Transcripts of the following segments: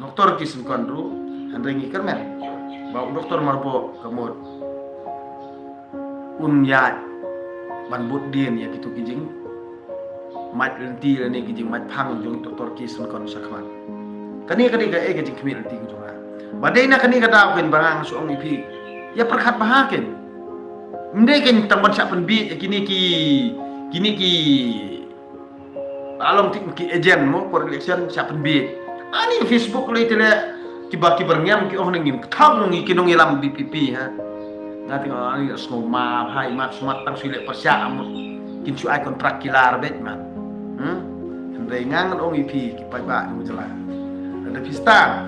doktor kisim kondru handrengi kermen bau doktor marbo kamut unyat ban bud dien ya gitu kijing mat lenti ni kijing mat phang jong doktor kisim kon sakman kani ga kijing kemi lenti ku jong badai na kani kata ken bangang suong ipi ya perkhat bahaken ndai ken tamban sak penbi kini ki along ki agent mo for election sak penbi ani Facebook le tele ki berngam ki oh ningin thang ngi kinong ilam BPP ha ngati ani smo ma hai mat sumat tang sile persya am kin su ai kontrak kilar bet man ndai ngang ong ipi ki pai ba ni jela ada pista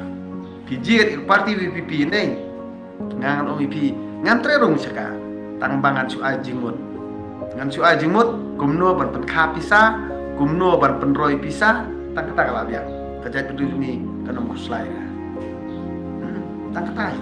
pijir parti BPP neng ngang ong ipi ngantre rong saka tangbangan su ai jingmut ngan su ai jingmut kumno ban pen kha pisa kumno ban pen roi pisa tak kata kala biang kejat itu ni kena muslai tak kata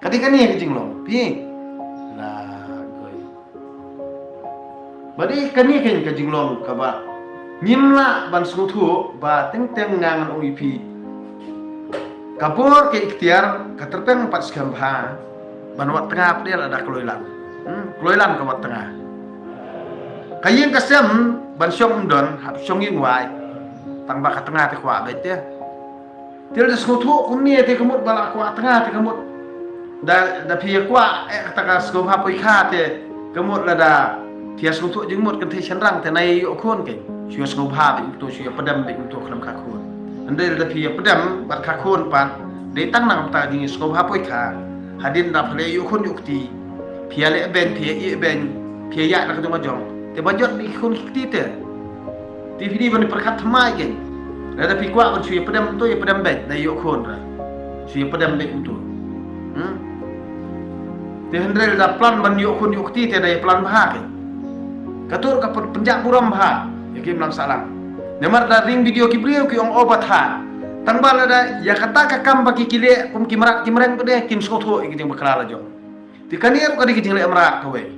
Ketika ni yang kecing lo, pi, lah, koi. Badi kani yang kecing lo, kaba, nyimla ban sutu, ba teng ngangan ong ipi. Kapur ke ikhtiar, katerpeng 4 sekam ha, ban wat tengah dia ada keloilan ke wat tengah. Kayeng kasem ban syong don, hap syong ing wai, tang ba ka tengah te kwa bet ya. Til de sutu kumni te kemut bala kwa tengah te kemut. Da pia kwa kata ka sko ha poi kha te kemut la da pia sutu jengmut kan te chanrang te nai yo khon ke. Syua sko ha be to syua pedam be to khlam ka khon. Ande da pia pedam bat ka khon pan de tang nang ta ding sko ha poi kha. Hadin da phale yo khon yukti. Pia le ben pia i ben pia ya na ka jong jong. Te bajot ni khon kiti te. Ti fini ban perkat thmai ke. Ada pikwa kan syua pedam to ya pedam bet na yo khon ra. Syua pedam be to. Te hendrel da plan ban yo khon yukti te dai plan bha ke. Katur ka penjak buram bha. Ya kim lang salam. Nemar da ring video ki brio ki ong obat ha. Tang bala da ya kata ka kam baki kile kum kimrat kimreng pede kim skotho iki ting bakala jo. Ti kanier ka dikijing le amra to we.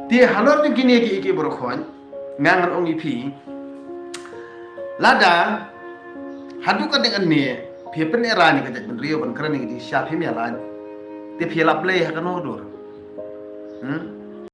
Ti halor ni kini iki bro khon ngangan ong ipi. Lada hadu ka dengan ni piepen era ni ka ben rio ban kran ni di syap him ya lan. Te phialap le ha kanodur